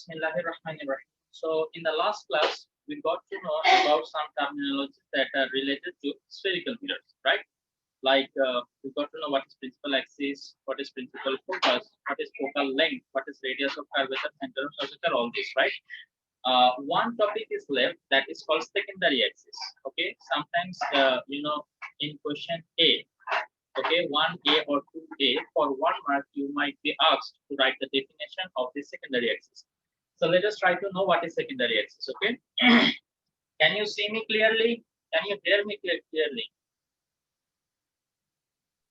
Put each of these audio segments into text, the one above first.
Bismillahirrahmanirrahim. So in the last class, we got to know about some terminologies that are related to spherical mirrors, right? Like we got to know what is principal axis, what is principal focus, what is focal length, what is radius of curvature, center of curvature, all this, right? One topic is left that is called secondary axis. Okay, sometimes in question A, okay, 1A or 2A, for 1 mark you might be asked to write the definition of the secondary axis. So let us try to know what is secondary axis. Okay. Can you see me clearly? Can you hear me clearly?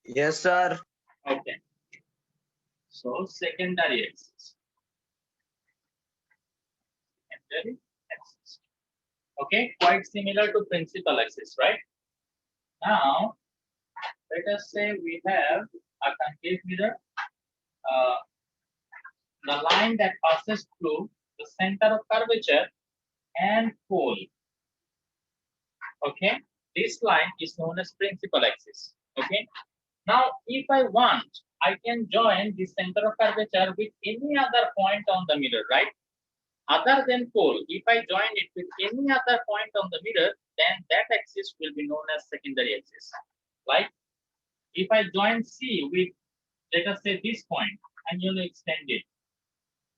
Yes, sir. Okay. So secondary axis. Secondary axis. Okay, quite similar to principal axis, right? Now let us say we have a concave mirror. The line that passes through the center of curvature and pole. Okay, this line is known as principal axis. Okay, now if I want, I can join the center of curvature with any other point on the mirror, right? Other than pole, if I join it with any other point on the mirror, then that axis will be known as secondary axis. Like if I join C with, let us say, this point and extend it,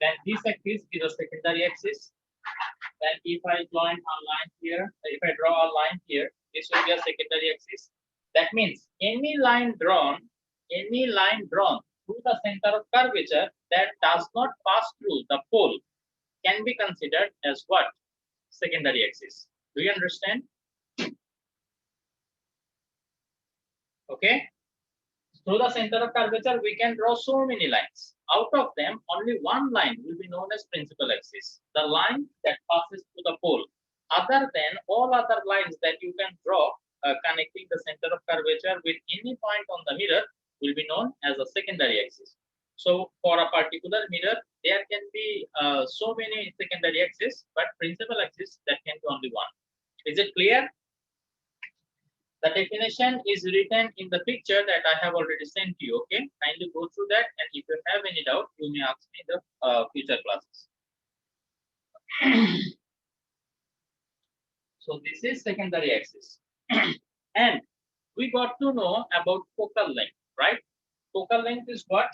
then this axis is a secondary axis. Then if I join a line here, if I draw a line here, this will be a secondary axis. That means any line drawn through the center of curvature that does not pass through the pole can be considered as what? Secondary axis. Do you understand? Okay. Through the center of curvature, we can draw so many lines. Out of them, only one line will be known as principal axis, the line that passes through the pole. Other than all other lines that you can draw connecting the center of curvature with any point on the mirror will be known as a secondary axis. So for a particular mirror, there can be so many secondary axes, but principal axis, that can be only one. Is it clear? The definition is written in the picture that I have already sent to you. Okay, kindly go through that, and if you have any doubt, you may ask me in the future classes. So this is secondary axis, and we got to know about focal length, right? Focal length is what?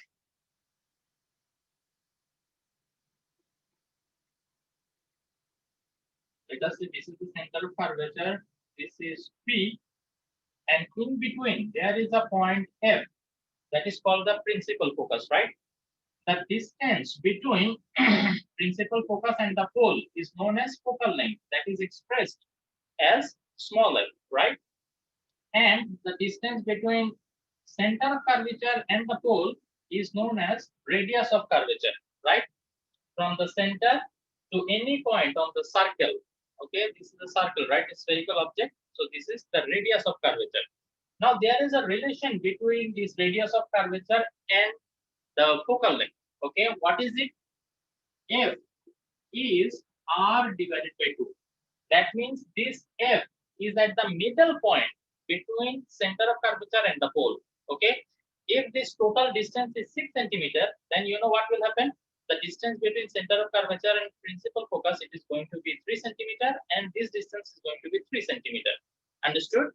Let us say this is the center of curvature. This is P. And in between, there is a point F that is called the principal focus, right? The distance between principal focus and the pole is known as focal length, that is expressed as small f, right? And the distance between center of curvature and the pole is known as radius of curvature, right? From the center to any point on the circle. Okay, this is the circle, right? A spherical object. So this is the radius of curvature. Now there is a relation between this radius of curvature and the focal length. Okay, what is it? F is R divided by 2. That means this F is at the middle point between center of curvature and the pole. Okay, if this total distance is 6 centimeter, then you know what will happen? The distance between center of curvature and principal focus, it is going to be 3 centimeter, and this distance is going to be 3 centimeter. Understood?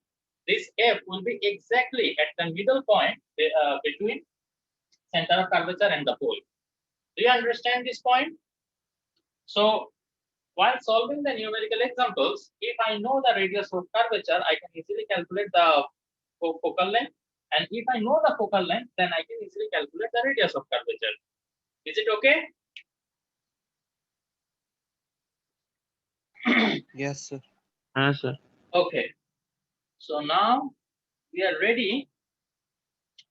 This F will be exactly at the middle point between center of curvature and the pole. Do you understand this point? So while solving the numerical examples, if I know the radius of curvature, I can easily calculate the focal length. And if I know the focal length, then I can easily calculate the radius of curvature. Is it okay? Yes, sir. Yes, sir. Okay. So now we are ready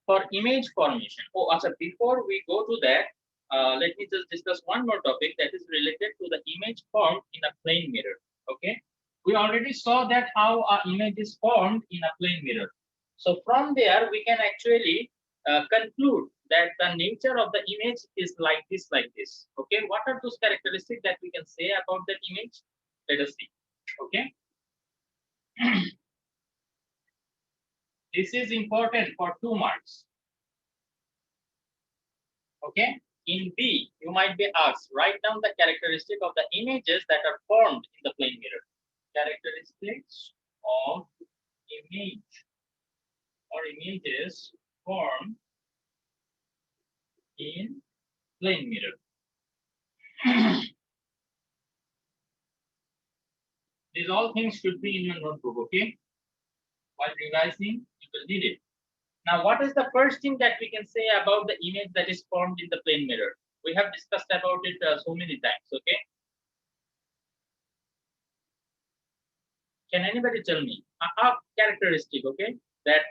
for image formation. Oh, also before we go to that, let me just discuss one more topic that is related to the image formed in a plane mirror. Okay, we already saw that how an image is formed in a plane mirror. So from there, we can actually conclude that the nature of the image is like this, like this. Okay, what are those characteristics that we can say about that image? Let us see. Okay. This is important for 2 marks. Okay, in B, you might be asked, write down the characteristic of the images that are formed in the plane mirror. Characteristics of image or images formed in plane mirror. These all things should be in your notebook, okay? While revising, you will need it. Now, what is the first thing that we can say about the image that is formed in the plane mirror? We have discussed about it so many times, okay? Can anybody tell me a characteristic, okay, that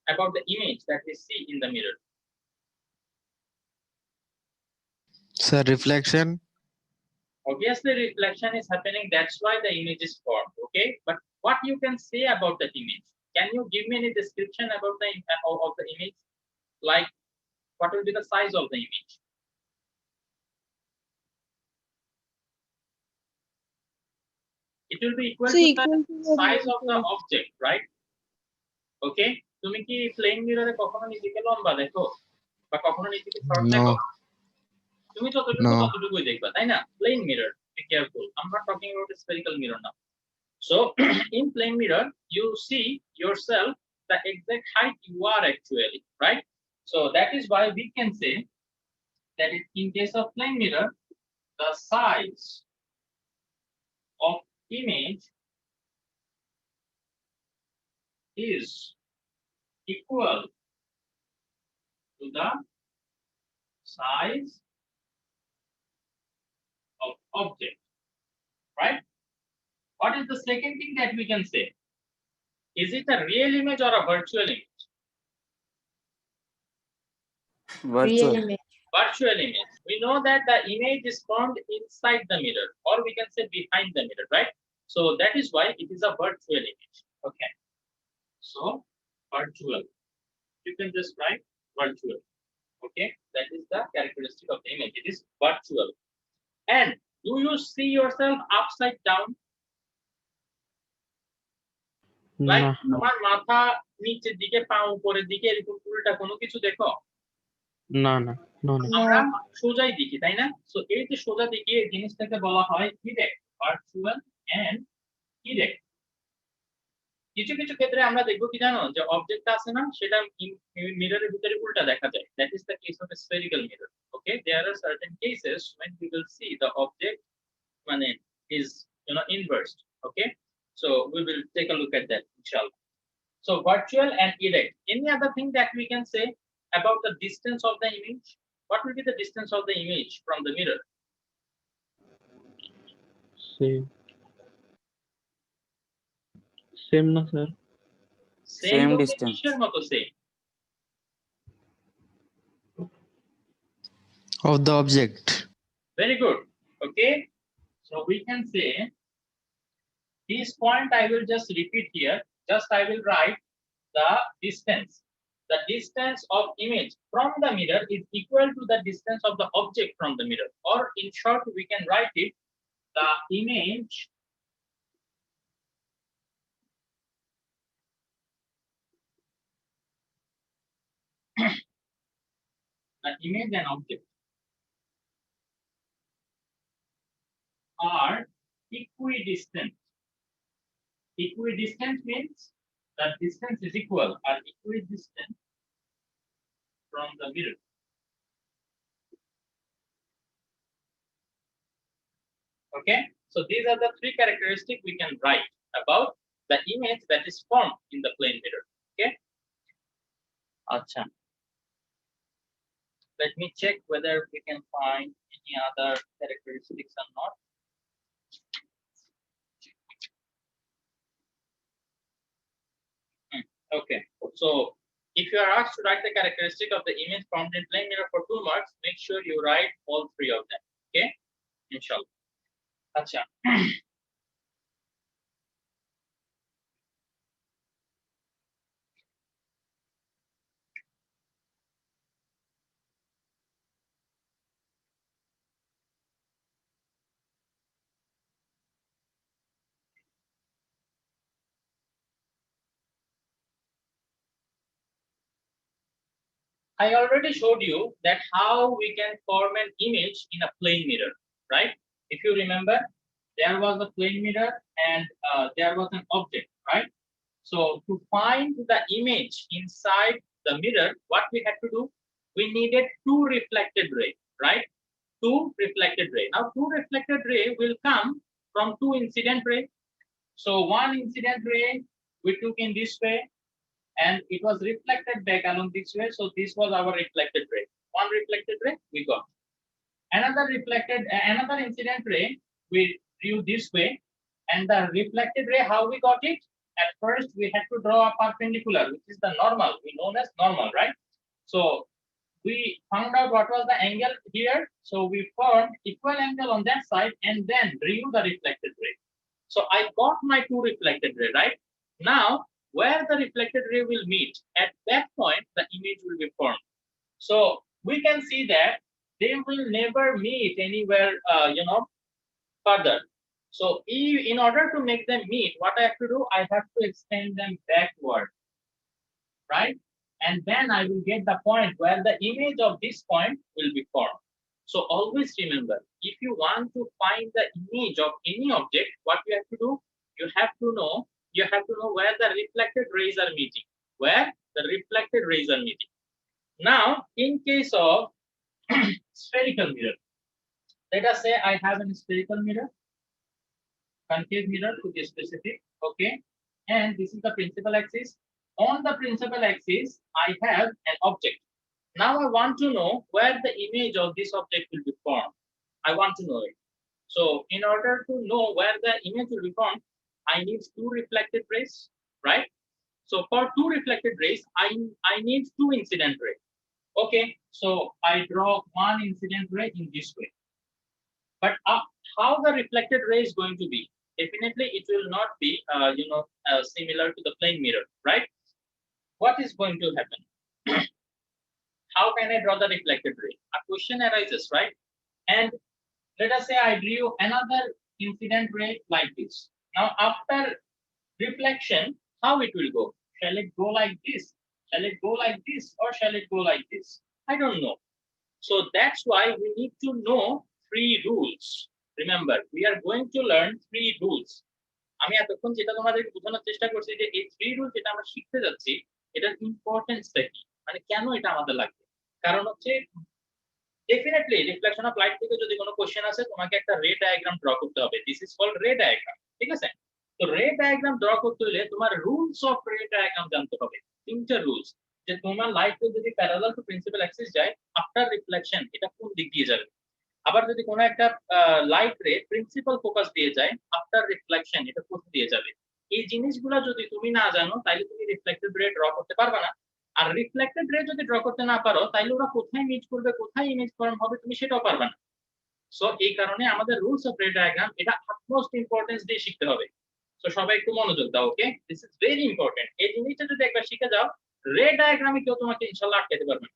about the image that we see in the mirror? Sir, reflection. Obviously, reflection is happening. That's why the image is formed, okay? But what you can say about that image? Can you give me any description about the of the image? Like, what will be the size of the image? It will be equal to the size of the object, right? Okay? তুমি কি plane মিররে কখনো নিজেকে লম্বা দেখো বা কখনো নিজেকে short দেখো? তুমি ততটুকুই দেখবা, তাই না? Plane mirror, be careful. I'm not talking about a spherical mirror now. So in plane mirror, you see yourself the exact height you are actually, right? So that is why we can say that in case of plane mirror, the size of image is equal to the size of object, right? What is the second thing that we can say? Is it a real image or a virtual image? Virtual image. Virtual image. We know that the image is formed inside the mirror, or we can say behind the mirror, right? So that is why it is a virtual image. Okay. So virtual. You can just write virtual. Okay. That is the characteristic of the image. It is virtual. And do you see yourself upside down? Like তোমার মাথা নিচের দিকে, পা উপরের দিকে, এরকম উল্টা কোনো কিছু দেখো? না না না আমরা সোজাই দেখি, তাই না? সো এই যে সোজা দিকে এই জিনিসটাকে বলা হয় ইরেক্ট, ভার্চুয়াল এন্ড ইরেক্ট। কিছু কিছু ক্ষেত্রে আমরা দেখব কি জানো, যে অবজেক্টটা আছে না, সেটা মিররের ভিতরে উল্টা দেখা যায়। That is the case of A spherical mirror. Okay, there are certain cases when we will see the object মানে is inversed. Okay, so we will take a look at that inshallah. So virtual and erect. Any other thing that we can say about the distance of the image? What will be the distance of the image from the mirror? Same na sir. Same distance. Same. Of the object. Very good. Okay, so we can say this point I will just repeat here. Just I will write the distance. The distance of image from the mirror is equal to the distance of the object from the mirror. Or in short, we can write it, the image and object are equidistant. Equidistant means the distance is equal or equidistant from the mirror. Okay, so these are the three characteristics we can write about the image that is formed in the plane mirror. Okay, acha. Let me check whether we can find any other characteristics or not. Okay, so if you are asked to write the characteristic of the image formed in plane mirror for 2 marks, make sure you write all 3 of them. Okay, inshallah. Acha. I already showed you that how we can form an image in a plane mirror, right? If you remember, there was a plane mirror and there was an object, right? So to find the image inside the mirror, what we had to do, we needed two reflected rays, right? Two reflected ray. Now two reflected ray will come from two incident ray. So one incident ray we took in this way and it was reflected back along this way. So this was our reflected ray. One reflected ray we got. Another incident ray we drew this way, and the reflected ray, how we got it? At first we had to draw a perpendicular, which is the normal, we known as normal, right? So we found out what was the angle here. So we formed equal angle on that side and then drew the reflected ray. So I got my two reflected ray, right? Now, where the reflected ray will meet, at that point, the image will be formed. So we can see that they will never meet anywhere, further. So in order to make them meet, what I have to do, I have to extend them backward, right? And then I will get the point where the image of this point will be formed. So always remember, if you want to find the image of any object, what you have to do, you have to know where the reflected rays are meeting, where the reflected rays are meeting. Now, in case of spherical mirror, let us say I have a spherical mirror, concave mirror to be specific, okay, and this is the principal axis. On the principal axis, I have an object. Now I want to know where the image of this object will be formed. I want to know it. So in order to know where the image will be formed, I need two reflected rays, right? So for two reflected rays, I need two incident rays. Okay, so I draw one incident ray in this way. But how the reflected ray is going to be? Definitely, it will not be, similar to the plane mirror, right? What is going to happen? How can I draw the reflected ray? A question arises, right? And let us say I drew another incident ray like this. Now, after reflection, how it will go? Shall it go like this? Shall it go like this? Or shall it go like this? I don't know. So that's why we need to know three rules. Remember, we are going to learn three rules. আমি এতক্ষণ যেটা তোমাদের বোঝানোর চেষ্টা করছি যে এই three rule যেটা আমরা শিখতে যাচ্ছি এটার ইম্পর্টেন্সটা কি, মানে কেন এটা আমাদের লাগবে। কারণ হচ্ছে ডেফিনেটলি রিফ্লেকশন অফ লাইট থেকে যদি কোনো কোশ্চেন আসে তোমাকে একটা রে ডায়াগ্রাম ড্র করতে হবে। দিস ইজ কল্ড রে ডায়াগ্রাম, ঠিক আছে? তো রে ডায়াগ্রাম ড্র করতে হলে তোমার রুলস অফ রে ডায়াগ্রাম জানতে হবে। তিনটা রুলস, যে তোমার লাইট যদি প্যারালাল টু প্রিন্সিপাল অ্যাক্সিস যায়, আফটার রিফ্লেকশন এটা কোন দিক দিয়ে যাবে। আবার যদি কোনো একটা লাইট রে প্রিন্সিপাল ফোকাস দিয়ে যায়, আফটার রিফ্লেকশন এটা কোথা দিয়ে যাবে। এই জিনিসগুলো যদি তুমি না জানো তাহলে তুমি রিফ্লেক্টেড রে ড্র করতে পারবে না। আর রিফ্লেক্টেড রে যদি ড্র করতে না পারো তাহলে ওরা কোথায় মিট করবে, কোথায় ইমেজ ফর্ম হবে তুমি সেটাও পারবে না। সো এই কারণে আমাদের রুলস অফ রে ডায়াগ্রাম এটা আটমোস্ট ইম্পর্টেন্স দিয়ে শিখতে হবে। তো সবাই একটু মনোযোগ দাও, okay? This is very important. এই জিনিসটা যদি একবার শিখে যাও, রে ডায়াগ্রামে কেউ তোমাকে ইনশাআল্লাহ আটকাতে পারবে না।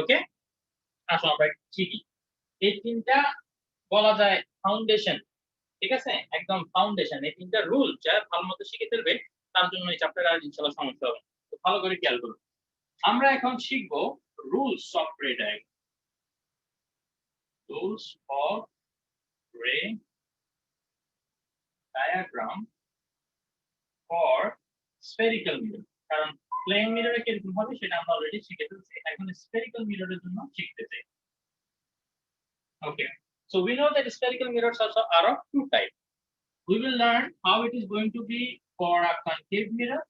ওকে, আসো আমরা শিখি। এই তিনটা বলা যায় ফাউন্ডেশন, ঠিক আছে? একদম ফাউন্ডেশন। এই তিনটা রুল যারা ভালো মতো শিখে ফেলবে তার জন্য এই চ্যাপ্টারে আর ইনশাআল্লাহ সমস্যা হবে না। তো ভালো করে খেয়াল করুন। আমরা এখন শিখব rules of ray diagram. Rules of ray diagram for spherical mirror. কারণ প্লেন মিররে কিরকম হবে সেটা আমরা অলরেডি শিখে ফেলছি, এখন স্ফেরিক্যাল মিররের জন্য শিখতে চাই। Okay, so we know that spherical mirrors also are of two types. We will learn how it is going to be for a concave mirror.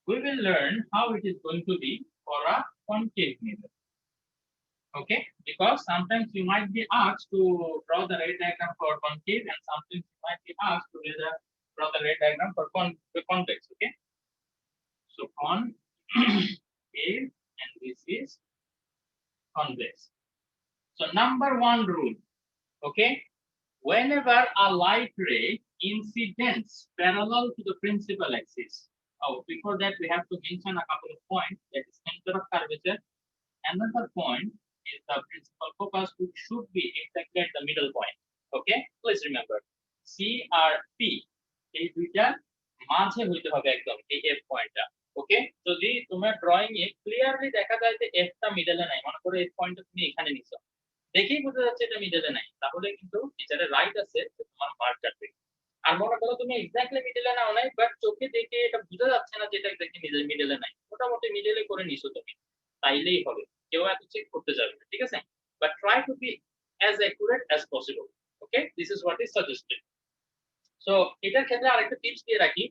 We will learn how it is going to be for a concave mirror. Okay, because sometimes you might be asked to draw the ray diagram for concave and sometimes you might be asked to draw the ray diagram for convex. Okay, so concave and this is convex. So number one rule, okay, whenever a light ray incidents parallel to the principal axis. Oh, before that we have to mention a couple of points, that is center of curvature. Another point is the principal focus, which should be exactly at the middle point. Okay, please remember C R P এই দুইটা মাঝে হইতে হবে একদম এই F পয়েন্টটা। ওকে, যদি তুমি তোমার ড্রয়িং এ ক্লিয়ারলি দেখা যায় যে এফ টা মিডলে নাই, মনে করো এফ পয়েন্ট তুমি এখানে নিছো, দেখেই বোঝা যাচ্ছে এটা মিডলে নাই, তাহলে কিন্তু টিচারের রাইট আছে যে তোমার মার্ক কাটবে। আর মনে করো তুমি এক্স্যাক্টলি মিডলে নাও নাই, বাট চোখে দেখে এটা বোঝা যাচ্ছে না যে এটা এক্স্যাক্টলি মিডলে নাই, মোটামুটি মিডলে করে নিছো তুমি, তাইলেই হবে, কেউ এত চেক করতে যাবে না, ঠিক আছে? But try to be as accurate as possible. Okay, this is what is suggested. So এটার ক্ষেত্রে আরেকটা টিপস দিয়ে রাখি,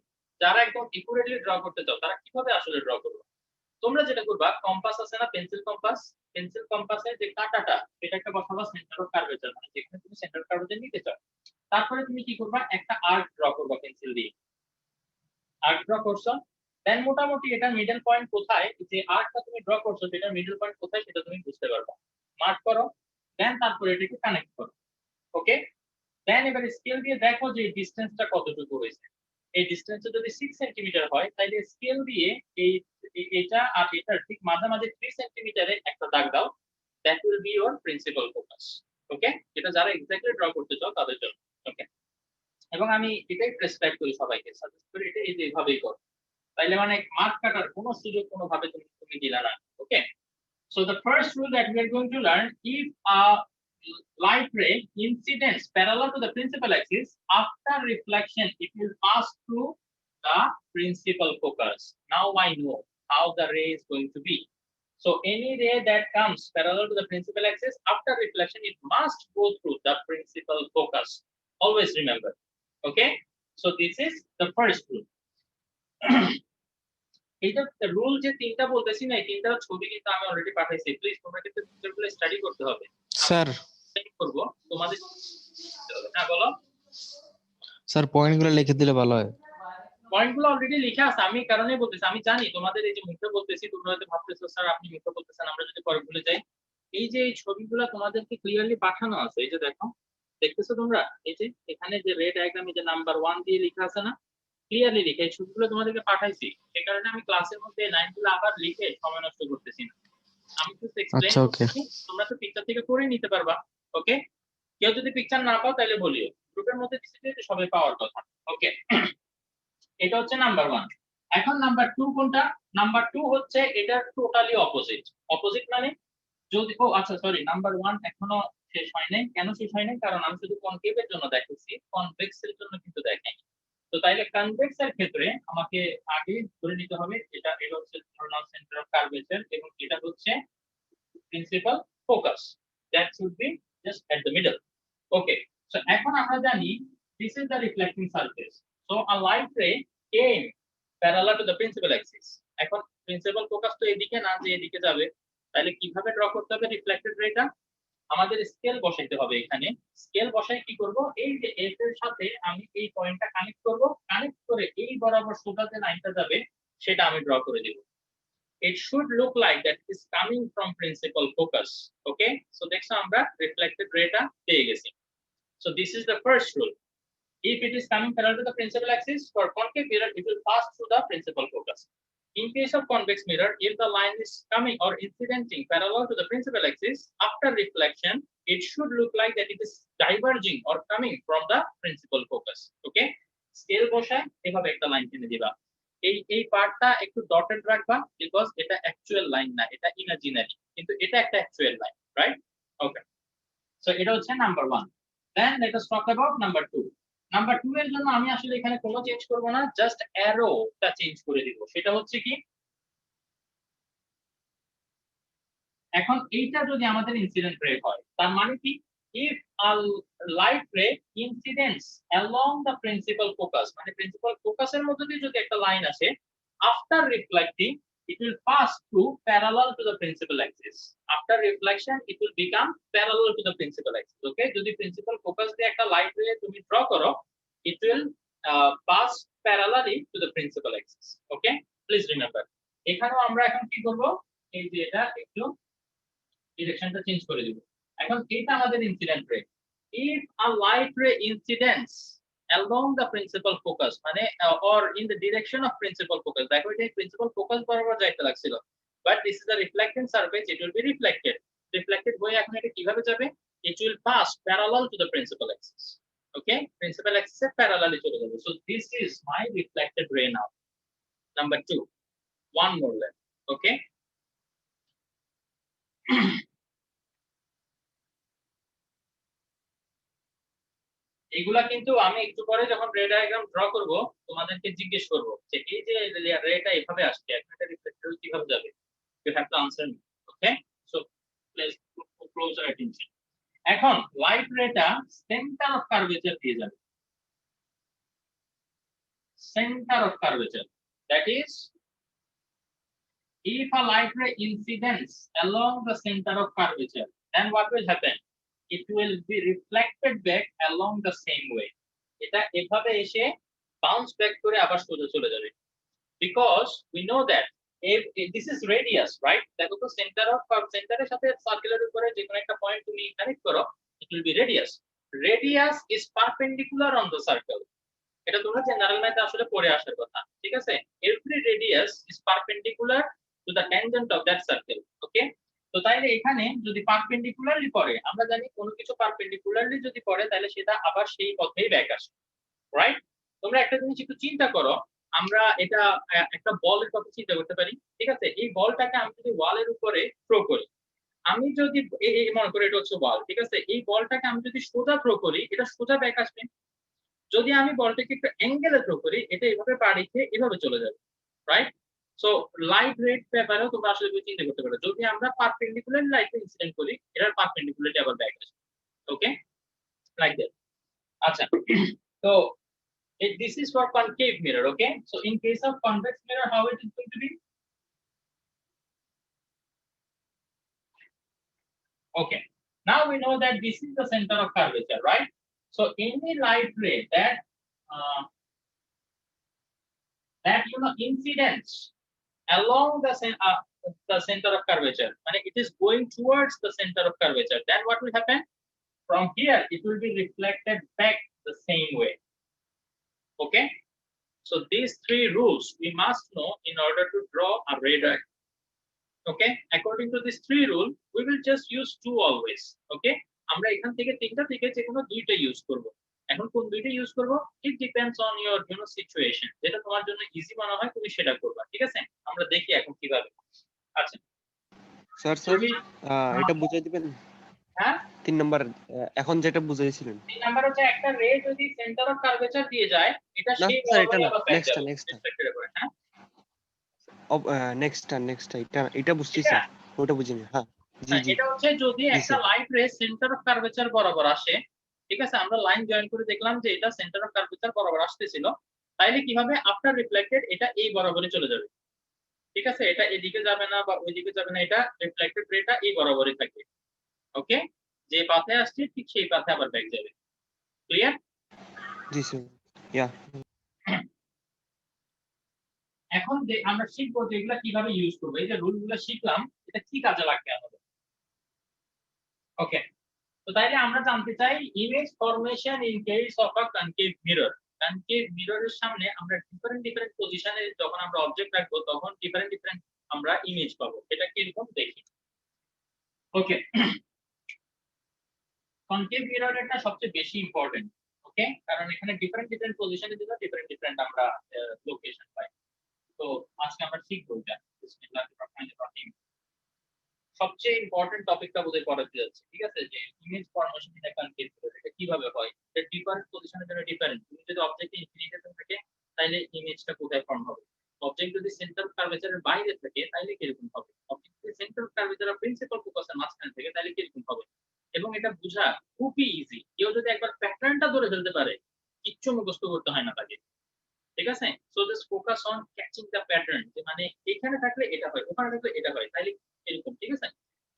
যারা একদম একুরেটলি ড্র করতে চাও তারা কিভাবে আসলে ড্র করবে। তোমরা যেটা করবা, কম্পাস আছে না, পেন্সিল কম্পাস, পেন্সিল কম্পাসের যে কাঁটাটা সেটা একটা বসাবা সেন্টার অফ কার্ভেচার, মানে যেখানে তুমি সেন্টার কার্ভেচার নিতে চাও। তারপরে তুমি কি করবা, একটা আর্ক ড্র করবা পেন্সিল দিয়ে। আর্ক ড্র করছো, দেন মোটামুটি এটা মিডল পয়েন্ট কোথায়, যে আর্কটা তুমি ড্র করছো সেটা মিডল পয়েন্ট কোথায় সেটা তুমি বুঝতে পারবা। মার্ক করো, দেন তারপরে এটাকে কানেক্ট করো। ওকে, দেন এবারে স্কেল দিয়ে দেখো যে ডিসটেন্সটা কতটুকু হয়েছে। এই ডিসটেন্সটা যদি 6 সেন্টিমিটার হয় তাহলে স্কেল দিয়ে এই এটা আর এটার ঠিক মাঝামাঝি 3 সেন্টিমিটারে একটা দাগ দাও, that will be your principal focus. Okay, এটা যারা এক্স্যাক্টলি ড্র করতে চাও তাদের জন্য। ওকে, এবং আমি এটাই প্রেসক্রাইব করি সবাইকে, সাজেস্ট করি এটা এই যে এইভাবেই করো, তাইলে মানে মার্ক কাটার কোনো সুযোগ কোনোভাবে তুমি দিলা না। ওকে, so the first rule that we are going to learn, if a light ray incidents parallel to the principal axis, after reflection it will pass through the principal focus. Now I know how the ray is going to be. So any ray that comes parallel to the principal axis, after reflection it must go through the principal focus. Always remember. Okay, so this is the first rule. এইটা rule যে তিনটা বলতেছি না, এই তিনটা ছবি কিন্তু আমি অলরেডি পাঠাইছি, প্লিজ তোমরা কিন্তু পিকচারগুলো স্টাডি করতে হবে। স্যার করব তোমাদের, হ্যাঁ বলো। স্যার পয়েন্টগুলো লিখে দিলে ভালো হয়। পয়েন্টগুলো অলরেডি লেখা আছে, আমি কারণেই বলতেছি, আমি জানি তোমাদের এই যে মুখে বলতেছি তোমরা হয়তো ভাবতেছো স্যার আপনি মুখে বলতেছেন, আমরা যদি পরে ভুলে যাই। এই যে এই ছবিগুলো তোমাদেরকে ক্লিয়ারলি পাঠানো আছে, এই যে দেখো, দেখতেছো তোমরা, এই যে এখানে যে রেড ডায়াগ্রামে যে নাম্বার 1 দিয়ে লেখা আছে না, ক্লিয়ারলি লিখে এই ছবিগুলো তোমাদেরকে পাঠাইছি, সেই কারণে আমি ক্লাসের মধ্যে এই লাইনগুলো আবার লিখে সময় নষ্ট করতেছি না, আমি জাস্ট এক্সপ্লেইন আচ্ছা, ওকে। করতেছি, তোমরা তো পিকচার থেকে করে নিতে পারবা। ওকে, কেউ যদি পিকচার না পাও তাহলে বলিও, গ্রুপের মধ্যে দিছি যে সবাই পাওয়ার কথা। ওকে, এটা হচ্ছে নাম্বার 1। এখন নাম্বার 2 কোনটা? নাম্বার 2 হচ্ছে এটা টোটালি অপোজিট। অপোজিট মানে যদি, ও আচ্ছা সরি, নাম্বার 1 এখনো শেষ হয় নাই। কেন শেষ হয় নাই? কারণ আমি শুধু কনকেভের জন্য দেখাচ্ছি, কনভেক্সের জন্য কিন্তু দেখাইনি। তো তাইলে কনভেক্স এর ক্ষেত্রে আমাকে আগে ধরে নিতে হবে এটা হচ্ছে ধরনাল সেন্টার অফ কার্ভেচার এবং এটা হচ্ছে principal focus, that should be just at the middle. Okay, so এখন আমরা জানি this is the reflecting surface, so a light ray came parallel to the principal axis. এখন প্রিন্সিপাল ফোকাস তো এদিকে না, যে এদিকে যাবে, তাহলে কিভাবে ড্র করতে হবে রিফ্লেক্টেড রেটা? আমাদের স্কেল বসাইতে হবে এখানে। স্কেল বসাই কি করব, এই যে এফ এর সাথে আমি এই পয়েন্টটা কানেক্ট করব, কানেক্ট করে এই বরাবর সোজা যে লাইনটা যাবে সেটা আমি ড্র করে দেব। It should look like that is coming from principal focus. Okay, so দেখছো আমরা রিফ্লেক্টেড রেটা পেয়ে গেছি। So this is the first rule. If it is coming parallel to the principal axis, for concave mirror it will pass through the principal focus. In case of convex mirror, if the line is coming or incidenting parallel to the principal axis, after reflection it should look like that it is diverging or coming from the principal focus. Okay, scale বসায় এভাবে একটা line টেনে দিবা। এই পার্টটা একটু dotted রাখবা, because এটা অ্যাকচুয়াল লাইন না, এটা ইমাজিনারি, কিন্তু এটা একটা actual line, right? Okay, so এটা হচ্ছে number 1। Then let us talk about number 2। Number 2 এর জন্য আমি আসলে এখানে কোনো চেঞ্জ করব না, জাস্ট অ্যারোটা চেঞ্জ করে দিব। সেটা হচ্ছে কি, এখন এইটা যদি আমাদের ইনসিডেন্ট রে হয় তার মানে কি, if a light ray incidents along the principal focus, মানে প্রিন্সিপাল ফোকাসের মধ্যে দিয়ে যদি একটা লাইন আসে, after reflecting it will pass through parallel to the principal axis. After reflection it will become parallel to the principal axis. Okay, যদি principal focus দিয়ে একটা light রে তুমি ড্র করো, it will pass parallelly to the principal axis. Okay, please remember. এখানেও আমরা এখন কি করব, এই যে এটা একটু ডিরেকশনটা চেঞ্জ করে দিব। এখন এটা আমাদের ইনসিডেন্ট রে। if a light ray incidents along the principal focus, মানে or in the direction of principal focus, দেখো এটা প্রিন্সিপাল ফোকাস বরাবর যাইতে লাগছিল, but this is the reflecting surface, it will be reflected হয়ে এখন এটা কিভাবে যাবে, it will pass parallel to the principal axis. Okay, principal axis এর parallel চলে যাবে। So this is my reflected ray now. Number 2, one more left. ওকে, এগুলা কিন্তু আমি একটু পরে যখন রে ডায়াগ্রাম ড্র করব তোমাদেরকে জিজ্ঞেস করব যে এই যে রেটা এভাবে আসছে এখন এটা রিফ্লেক্টর কিভাবে যাবে, you have to answer me. Okay, so please close your attention. এখন লাইট রেটা সেন্টার অফ কার্ভেচার দিয়ে যাবে, center of curvature, that is if a light ray incidents along the center of curvature, then what will happen, it will be reflected back along the same way, এটা এভাবে এসে bounce back করে আবার সোজা চলে যাবে, because we know that if this is radius, right, দেখো তো সেন্টারের সাথে সার্কেলের উপরে যে কোনো একটা পয়েন্ট তুমি কানেক্ট করো, it will be radius is perpendicular on the circle, এটা তোমরা জেনারেল ম্যাথে আসলে পড়ে আসার কথা, ঠিক আছে, every radius is perpendicular to the tangent of that circle, ওকে। তো তাইলে এখানে যদি পারপেন্ডিকুলারলি পড়ে, আমরা জানি কোনো কিছু পারপেন্ডিকুলারলি যদি পড়ে তাহলে সেটা আবার সেই পথেই ব্যাক আসে, রাইট। তোমরা একটা জিনিস একটু চিন্তা করো, আমরা এটা একটা বলের কথা চিন্তা করতে পারি, ঠিক আছে, এই বলটাকে আমি যদি ওয়ালের উপরে থ্রো করি, আমি যদি মনে করি এটা হচ্ছে বল, ঠিক আছে, এই বলটাকে আমি যদি সোজা থ্রো করি এটা সোজা ব্যাক আসবে, যদি আমি বলটাকে একটু অ্যাঙ্গেলে থ্রো করি এটা এভাবে পাড়ি খেয়ে এভাবে চলে যাবে, রাইট। সো লাইট রেড পেপারেও তোমরা আসলে চিন্তা করতে পারো, যদি আমরা পারপেন্ডিকুলার লাইট ইনসিডেন্ট করি এটার পারপেন্ডিকুলারলি আবার ব্যাক আসবে, ওকে, লাইক দ্যাট। আচ্ছা, তো this is for concave mirror, okay, so in case of convex mirror how it is going to be, okay, now we know that this is the center of curvature, right, so any light ray that incidents along the center of curvature, and it is going towards the center of curvature, then what will happen, from here it will be reflected back the same way, okay. So these three rules we must know in order to draw a ray diagram, okay. According to this three rule we will just use two always, okay, আমরা এখান থেকে তিনটা থেকে যে কোনো দুইটা use করব, এখন কোন দুইটা ইউজ করব it depends on your situation, যেটা তোমার জন্য ইজি মনে হয় তুমি সেটা করবা, ঠিক আছে, আমরা দেখি এখন কিভাবে। আচ্ছা স্যার এটা বুঝিয়ে দিবেন, হ্যাঁ 3 নাম্বার এখন যেটা বুঝাইছিলেন। 3 নাম্বার হচ্ছে একটা রে যদি সেন্টার অফ কার্ভেচার দিয়ে যায় এটা না সেই স্যার এটা বরাবরই না, আবার ব্যাক নেক্সটটা যাবে, নেক্সটটা রিফ্লেক্টেড করে, হ্যাঁ নেক্সটটা এটা বুঝছি স্যার, ওটা বুঝিনি। হ্যাঁ জি জি এটা হচ্ছে যদি জি একটা স্যার। লাইট রে সেন্টার অফ কার্ভেচার বরাবর আসে, ঠিক আছে, আমরা লাইন জয়েন করে দেখলাম যে এটা সেন্টার অফ কার্ভেচার বরাবর আসতেছিল, তাইলে কি হবে, আফটার রিফ্লেক্টেড এটা এই বরাবরই চলে যাবে, ঠিক আছে, এটা এদিকে যাবে না বা ওইদিকে যাবে না, এটা রিফ্লেক্টেড রেটা এই বরাবরই থাকবে, ওকে, যে পাথে আসছে ঠিক সেই পাথে আবার ব্যাক যাবে, ক্লিয়ার। জি স্যার, ইয়া এখন আমরা শিখবো যে এগুলা কিভাবে ইউজ করবো, এই যে রুলগুলো শিখলাম এটা কি কাজে লাগবে আমাদের, ওকে। তো তাইলে আমরা জানতে চাই image formation in case of a concave mirror, concave মিররের সামনে আমরা ডিফারেন্ট পজিশনে যখন আমরা অবজেক্ট রাখবো তখন ডিফারেন্ট আমরা ইমেজ পাবো, এটা কিরকম দেখি, ওকে। কনকেভ মিরর এটা সবচেয়ে বেশি ইম্পর্টেন্ট, ওকে, কারণ এখানে ডিফারেন্ট পজিশনে দিলে ডিফারেন্ট আমরা লোকেশন পাই। তো আজকে আমরা শিখবো এটা, বিসমিল্লাহির রহমানির রহিম। সবচেয়ে ইম্পর্টেন্ট টপিকটা বোধহয় পড়াতে যাচ্ছে, ঠিক আছে, যে image formation in concave mirror এটা কিভাবে হয়, এটা ডিফারেন্ট পজিশনের জন্য ডিফারেন্ট, তুমি যদি অবজেক্ট ইনফিনিটিতে থাকে তাহলে ইমেজটা কোথায় ফর্ম হবে, অবজেক্ট যদি সেন্টার কার্ভেচারের বাইরে থাকে তাহলে কিরকম হবে, অবজেক্ট যদি সেন্টার কার্ভেচারের প্রিন্সিপাল ফোকাসের মাঝখানে থাকে তাহলে কিরকম হবে, এবং এটা বোঝা খুবই ইজি, কেউ যদি একবার প্যাটার্নটা ধরে ফেলতে পারে কিচ্ছু মুখস্থ করতে হয় না তাকে, ঠিক আছে, so just focus on catching the pattern, যে মানে এখানে থাকলে এটা হয় ওখানে থাকলে এটা হয় তাহলে এরকম, ঠিক আছে,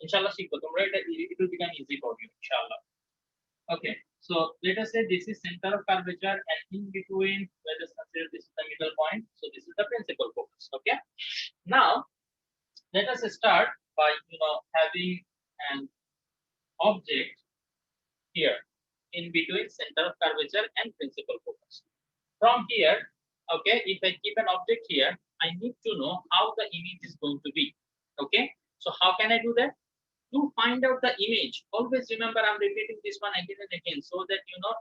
ইনশাআল্লাহ শিখবো তোমরা, এটা it will become easy for you ইনশাআল্লাহ, okay. So let us say this is center of curvature and in between let us consider this is the middle point, so this is the principal focus, okay. Now let us start by having an object here in between center of curvature and principal focus. From here, okay, if I keep an object here I need to know how the image is going to be, okay. So how can I do that? To find out the image, always remember I'm repeating this one again and again so that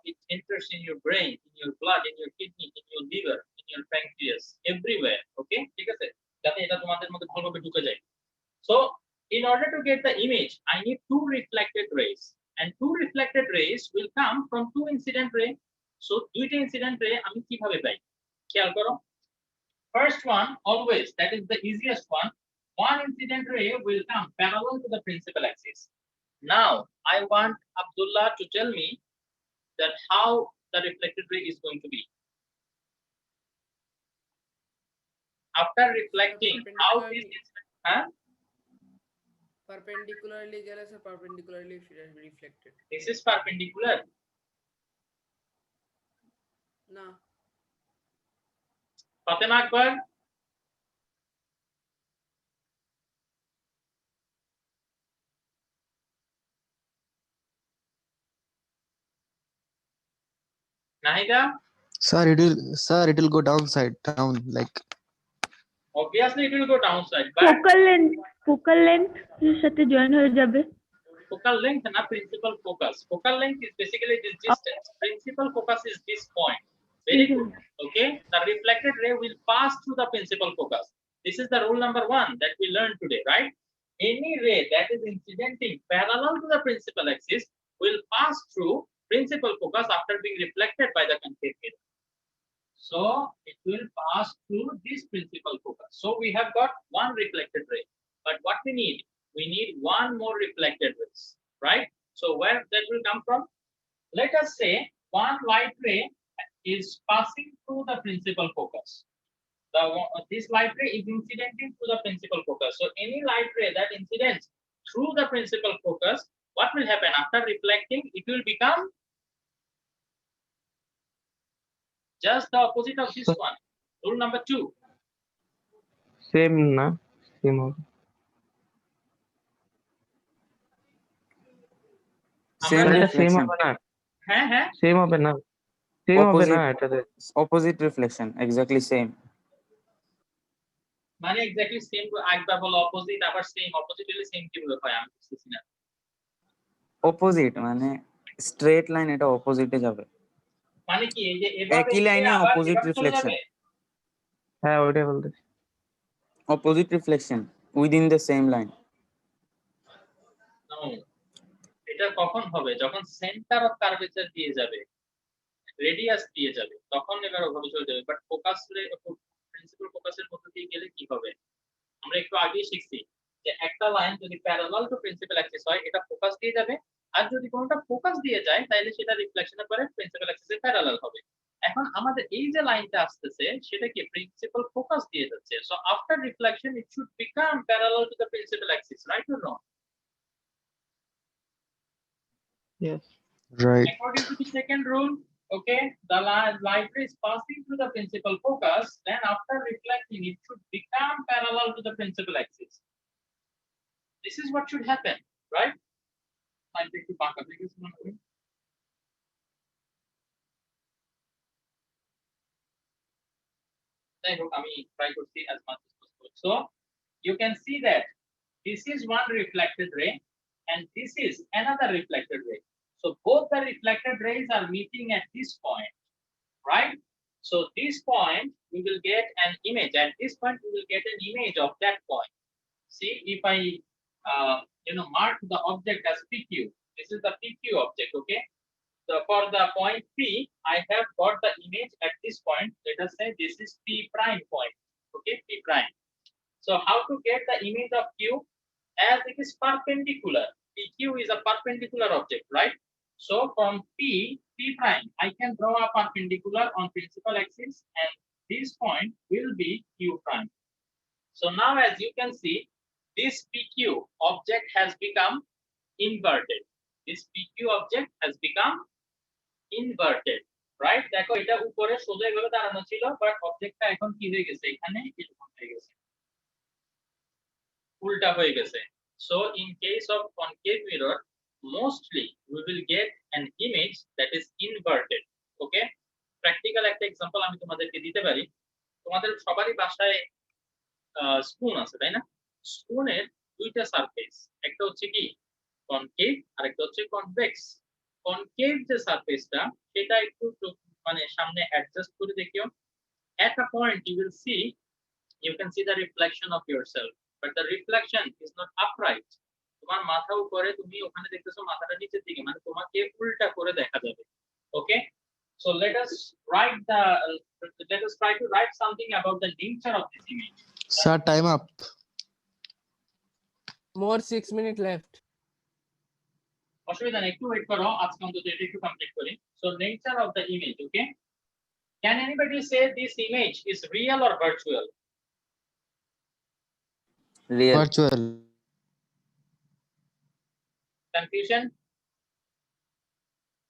it enters in your brain, in your blood, in your kidney, in your liver, in your pancreas, everywhere, okay, ঠিক আছে। যাতে এটা তোমাদের মধ্যে ভালোভাবে ঢুকে যায়। So in order to get the image, I need two reflected rays, and two reflected rays will come from two incident ray. So দুইটা incident ray আমি কিভাবে পাই? খেয়াল করো। First one, always, that is the easiest one. One incident ray will come parallel to the principal axis. Now I want Abdullah to tell me that how the reflected ray is going to be. After reflecting, how this is, huh? Perpendicularly gele sir, perpendicularly reflected. This is perpendicular. Na. Fatima Akbar. Nahida. Sir, it will go downside down like. Obviously it will go downside, but focal length এর সাথে join হয়ে যাবে। focal length na principal focus. Focal length is basically this distance. Principal focus is this point. Very good. Okay, the reflected ray will pass through the principal focus. This is the rule number 1 that we learned today, right? Any ray that is incidenting parallel to the principal axis will pass through principal focus after being reflected by the concave mirror. So it will pass through this principal focus. So we have got one reflected ray, but what we need one more reflected rays, right? So where that will come from? Let us say one light ray is passing through the principal focus. This light ray is incidenting to the principal focus. So any light ray that incidents through the principal focus, what will happen after reflecting? It will become just the opposite of this one. Rule number 2. Same na, same হবে। Same এটা same reflection. হবে না, হ্যাঁ হ্যাঁ same হবে না, same হবে না Opposite, এটাতে। opposite reflection, exactly same. মানে এক্স্যাক্টলি সেম, একবার বলো অপোজিট, আবার সেম। অপোজিট হলে সেম কিভাবে হয় আমি বুঝতেছি না। Opposite মানে straight line, এটা opposite এ যাবে। মানে কি এই যে এভাবে একই এসে লাইনে আবার opposite এভাবে চলে reflection. যাবে? হ্যাঁ ওইটাই বলতেছি। Opposite reflection within the same line. No, এটা কখন হবে? যখন সেন্টার অফ কার্ভেচার দিয়ে যাবে, রেডিয়াস দিয়ে যাবে, তখন এবার ওভাবে চলে যাবে। বাট ফোকাস প্রিন্সিপাল ফোকাসের মধ্যে দিয়ে গেলে কি হবে? আমরা একটু আগেই শিখছি যে একটা লাইন যদি প্যারালাল টু প্রিন্সিপাল অ্যাক্সিস হয়, এটা ফোকাস দিয়ে যাবে। আর যদি কোনটা ফোকাস দিয়ে যায়, তাহলে সেটা রিফ্লেকশনের পরে প্রিন্সিপাল অ্যাক্সিসে প্যারালাল হবে। এখন আমাদের এই যে লাইনটা আসতেছে সেটা কি প্রিন্সিপাল ফোকাস দিয়ে যাচ্ছে। So after reflection it should become parallel to the principal axis, right or no? Yes. Right. According to the second rule, okay, the light ray is passing through the principal focus, then after reflecting it should become parallel to the principal axis. This is what should happen, right? I take to back up because I try to see as much as possible. So you can see that this is one reflected ray and this is another reflected ray. So both the reflected rays are meeting at this point, right? So this point we will get an image. At this point we will get an image of that point. See, if I mark the object as PQ, this is the PQ object, okay? So for the point P, I have got the image at this point. Let us say this is P prime point, okay? P prime. So how to get the image of Q? As it is perpendicular, PQ is a perpendicular object, right? So from P prime, I can draw a perpendicular on principal axis, and this point will be Q prime. So now as you can see, this PQ object has become inverted. This PQ object has become inverted, right? দেখো এটা উপরে সোজা এভাবে দাঁড়ানো ছিল, but অবজেক্টটা এখন কি হয়ে গেছে? এখানে এরকম হয়ে গেছে, উল্টা হয়ে গেছে। So in case of concave mirror, mostly we will get an image that is inverted, okay? Practical একটা एग्जांपल আমি তোমাদেরকে দিতে পারি। তোমাদের সবারই বাসায় স্পুন আছে, তাই না? স্পুনের দুইটা সারফেস, একটা হচ্ছে কি কনকেভ আর একটা হচ্ছে কনভেক্স। কনকেভ যে সারফেসটা সেটা একটু মানে সামনে অ্যাডজাস্ট করে দেখিও। At a point you will see you can see the reflection of yourself, but the reflection is not upright. তোমার মাথা উপরে, তুমি ওখানে দেখতেছো মাথাটা নিচের দিকে, মানে তোমাকে উল্টা করে দেখা যাবে। Okay, so let us try to write something about the nature of this image. Sir, time up. More 6 minutes left. অসুবিধা নেই, একটু ওয়েট করো, আজকে অন্তত এটা একটু কমপ্লিট করি। So nature of the image, okay? Can anybody say this image is real or virtual? real, Virtual. Confusion?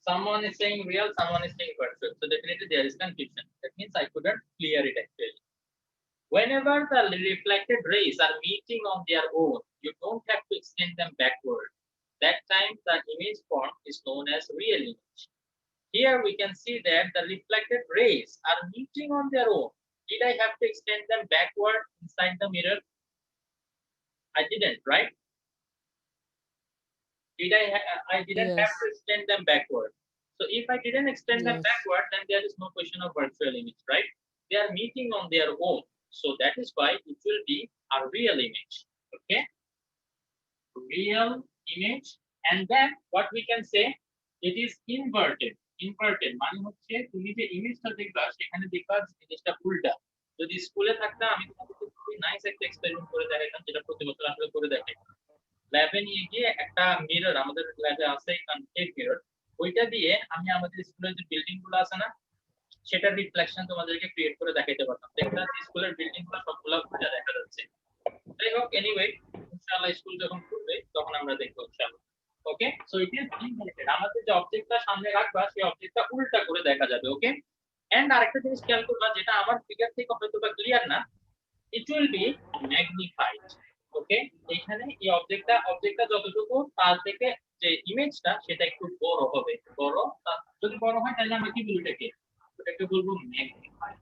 Someone is saying real, someone is saying virtual. So definitely there is confusion. That means I couldn't clear it actually. Whenever the reflected rays are meeting on their own, you don't have to extend them backward. That time the image form is known as real image. Here we can see that the reflected rays are meeting on their own. Did I have to extend them backward inside the mirror? I didn't, right? I didn't have Yes. to extend them backward. So if I didn't extend them Yes. backward, then there is no question of virtual image, right? They are meeting on their own. So that is why it will be a real image. Okay? Real image. And then what we can say, it is inverted. Inverted মানে হচ্ছে তুমি যে ইমেজটা দেখবা সেখানে দেখবা জিনিসটা উল্টা। যদি স্কুলে থাকতাম আমি তোমাদেরকে খুবই নাইস একটা এক্সপেরিমেন্ট করে দেখাইতাম, যেটা প্রতি বছর আসলে করে দেখাই। ল্যাবে নিয়ে গিয়ে একটা মিরর, আমাদের ল্যাবে আছে কনকেভ মিরর, ওইটা দিয়ে আমি আমাদের স্কুলের যে বিল্ডিং গুলো আছে না, সেটার রিফ্লেকশন তোমাদেরকে ক্রিয়েট করে দেখাইতে পারতাম। দেখলাম স্কুলের বিল্ডিং গুলো সবগুলো উল্টা দেখা যাচ্ছে। যাই হোক, এনিওয়ে ইনশাআল্লাহ স্কুল যখন খুলবে তখন আমরা দেখবো ইনশাআল্লাহ। ওকে, সো ইট ইজ ইনভার্টেড। আমাদের যে অবজেক্টটা সামনে রাখবা সেই অবজেক্টটা উল্টা করে দেখা যাবে। ওকে, এন্ড আরেকটা জিনিস খেয়াল করবা, যেটা আমার ফিগার থেকে হয়তো বা ক্লিয়ার না, it will be magnified. ওকে, এখানে এই অবজেক্টটা যতটুকু তার থেকে যে ইমেজটা সেটা একটু বড় হবে। বড়, যদি বড় হয় তাহলে আমরা কি বলবো এটাকে? এটাকে বলবো magnified,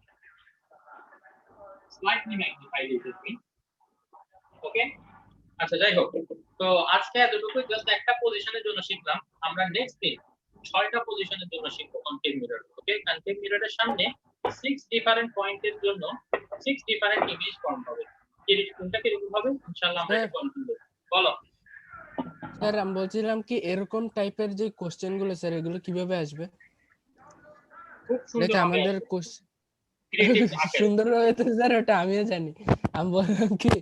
slightly magnified it will be. ওকে, আচ্ছা যাই হোক, তো আজকে এতটুকু জাস্ট একটা পজিশনের জন্য শিখলাম। আমরা নেক্সট দিন 6টা পজিশনের জন্য শিখবো কনকেভ মিরর। ওকে, কনকেভ মিররের সামনে 6 ডিফারেন্ট পয়েন্টের জন্য 6 ডিফারেন্ট ইমেজ ফর্ম হবে। কোনটা কিরকম হবে ইনশাআল্লাহ আমরা এটা কন্ট্রোল করব। বলো স্যার, আমি বলছিলাম কি এরকম টাইপের যে কোশ্চেন গুলো স্যার, এগুলো কিভাবে আসবে? খুব সুন্দর দেখে হবে, আমাদের কোশ্চেন ক্রিয়েটিভ আকারে। সুন্দর হবে তো স্যার, ওটা আমিও জানি। আমি বললাম কি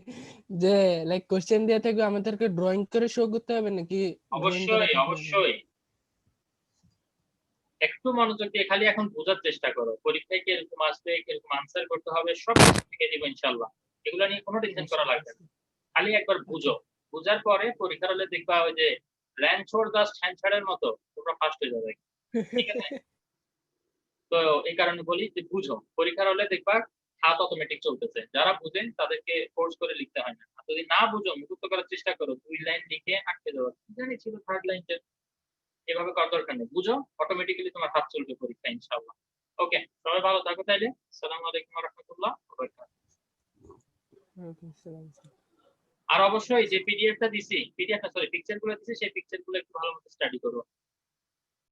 যে লাইক কোশ্চেন দিয়ে থাকবে, আমাদেরকে ড্রয়িং করে শো করতে হবে নাকি? অবশ্যই অবশ্যই, একটু মনোযোগ দিয়ে খালি এখন বোঝার চেষ্টা করো। পরীক্ষায় কি এরকম আসবে, কিরকম আনসার করতে হবে, সব কিছু শিখে দিব ইনশাআল্লাহ। এগুলো নিয়ে কোনো টেনশন করা লাগবে না, খালি একবার বুঝো। বুঝার পরে পরীক্ষার হলে দেখবা ওই যে ল্যান্ডছোড় জাস্ট হ্যান্ডছাড়ের মতো তোমরা ফার্স্ট হয়ে যাবে। ঠিক আছে, তো এই কারণে বলি যে বুঝো, পরীক্ষার হলে দেখবা হাত অটোমেটিক চলতেছে। যারা বুঝেন তাদেরকে ফোর্স করে লিখতে হয় না। আর যদি না বুঝো মুখস্থ করার চেষ্টা করো, 2 লাইন লিখে আটকে যাওয়া, জানি ছিল 3rd লাইনটা, এভাবে করার দরকার নেই। বুঝো, অটোমেটিক্যালি তোমার হাত চলবে পরীক্ষা ইনশাআল্লাহ। ওকে, সবাই ভালো থাকো তাইলে। আসসালামু আলাইকুম ওয়া রাহমাতুল্লাহ ওয়া বারাকাতুহু। আর অবশ্যই যে পিডিএফটা দিছি, পিডিএফ না সরি পিকচারগুলো দিছি, সেই পিকচারগুলো একটু ভালো মতো স্টাডি করো।